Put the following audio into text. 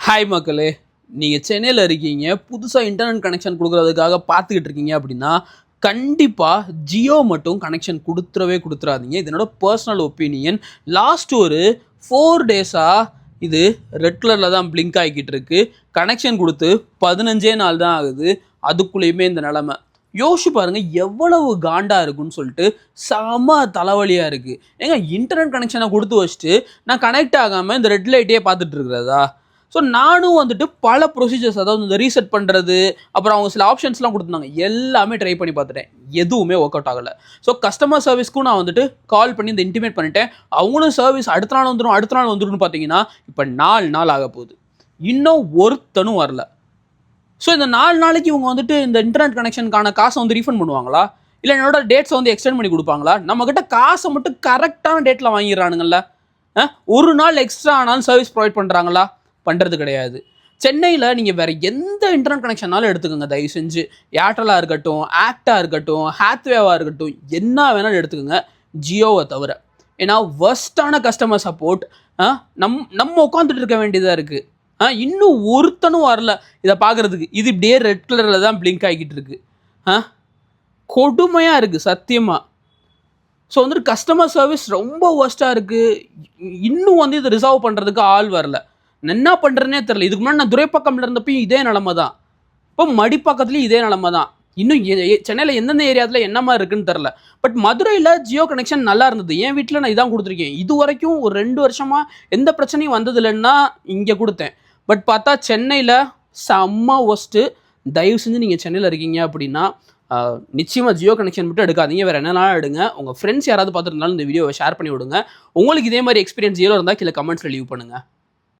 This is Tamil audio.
ஹாய் மக்களே, நீங்கள் சென்னையில் இருக்கீங்க, புதுசாக இன்டர்நெட் கனெக்ஷன் கொடுக்குறதுக்காக பார்த்துக்கிட்டு இருக்கீங்க அப்படின்னா கண்டிப்பாக ஜியோ மட்டும் கனெக்ஷன் கொடுத்துறாதீங்க. இது என்னோட பர்சனல் ஒப்பீனியன். லாஸ்ட் ஒரு 4 டேஸாக இது ரெட் கலரில் தான் பிளிங்க் ஆகிக்கிட்டு இருக்கு. கனெக்ஷன் கொடுத்து 15 நாள் தான் ஆகுது. அதுக்குள்ளேயுமே இந்த நிலமை யோசிச்சு பாருங்க, எவ்வளவு காண்டா இருக்குன்னு சொல்லிட்டு. செம தலைவலியாக இருக்குது. ஏங்க, இன்டர்நெட் கனெக்ஷனை கொடுத்து வச்சுட்டு நான் கனெக்ட் ஆகாமல் இந்த ரெட் லைட்டே பார்த்துட்டு இருக்கிறதா? ஸோ நானும் வந்துட்டு பல ப்ரொசீஜர்ஸ், அதாவது இந்த ரீசெட் பண்ணுறது, அப்புறம் அவங்க சில ஆப்ஷன்ஸ்லாம் கொடுத்துருந்தாங்க. எல்லாமே ட்ரை பண்ணி பார்த்துட்டேன், எதுவுமே ஒர்க் அவுட் ஆகலை. ஸோ கஸ்டமர் சர்வீஸ்க்கும் நான் வந்துட்டு கால் பண்ணி இந்த இன்டிமேட் பண்ணிட்டேன். அவங்களும் சர்வீஸ் அடுத்த நாள் வந்துடும் பார்த்தீங்கன்னா இப்போ 4 நாள் ஆக போகுது. இன்னும் ஒருத்தனும் வரல. ஸோ இந்த 4 நாளைக்கு இவங்க வந்துட்டு இந்த இன்டர்நெட் கனெக்ஷனுக்கான காசை வந்து ரீஃபண்ட் பண்ணுவாங்களா, இல்லை என்னோட டேட்ஸை வந்து எக்ஸ்டெண்ட் பண்ணி கொடுப்பாங்களா? நம்மக்கிட்ட காசை மட்டும் கரெக்டான டேட்டில் வாங்கிடுறானுங்கள்ல. ஒரு நாள் எக்ஸ்ட்ரா ஆனாலும் சர்வீஸ் ப்ரொவைட் பண்ணுறாங்களா? பண்ணுறது கிடையாது. சென்னையில் நீங்கள் வேறு எந்த இன்டர்நெட் கனெக்ஷனாலும் எடுத்துக்கோங்க, தயவு செஞ்சு. ஏர்டெல்லாக இருக்கட்டும், ஆக்டாக இருக்கட்டும், ஹேத்வேவாக இருக்கட்டும், என்ன வேணாலும் எடுத்துக்கோங்க, ஜியோவை தவிர. ஏன்னா வர்ஸ்டான கஸ்டமர் சப்போர்ட். நம்ம உட்காந்துட்டு இருக்க வேண்டியதாக இருக்குது. இன்னும் ஒருத்தனும் வரல இதை பார்க்குறதுக்கு. இது இப்படியே ரெட் கலரில் தான் பிளிங்க் ஆகிக்கிட்டு இருக்கு. கொடுமையாக இருக்குது சத்தியமாக. ஸோ வந்துட்டு கஸ்டமர் சர்வீஸ் ரொம்ப ஒர்ஸ்ட்டாக இருக்குது. இன்னும் வந்து இதை ரிசால்வ் பண்ணுறதுக்கு ஆள் வரல. என்ன பண்ணுறேன்னே தெரில. இதுக்கு முன்னாடி நான் துரைப்பக்கம்ல இருந்தப்பையும் இதே நிலமை தான், இப்போ மடிப்பக்கத்துலேயும் இதே நிலமை தான். இன்னும் சென்னையில் எந்தெந்த ஏரியாவில் என்ன மாதிரி இருக்குன்னு தெரில. பட் மதுரையில் ஜியோ கனெக்ஷன் நல்லா இருந்தது. என் வீட்டில் நான் இதான் கொடுத்துருக்கேன். இது வரைக்கும் ஒரு 2 வருஷமாக எந்த பிரச்சனையும் வந்ததில்லைன்னா இங்கே கொடுத்தேன். பட் பார்த்தா சென்னையில் செம்ம ஒஸ்ட்டு. தயவு செஞ்சு நீங்கள் சென்னையில் இருக்கீங்க அப்படின்னா நிச்சயமாக ஜியோ கனெக்ஷன் மட்டும் எடுக்காதீங்க, வேறு என்னென்னாலும் எடுங்க. உங்கள் ஃப்ரெண்ட்ஸ் யாராவது பார்த்துருந்தாலும் இந்த வீடியோவை ஷேர் பண்ணி விடுங்க. உங்களுக்கு இதே மாதிரி எக்ஸ்பீரியன்ஸ் ஜியோ இருந்தால் கீழே கமெண்ட்ஸில் லீவ் பண்ணுங்கள்.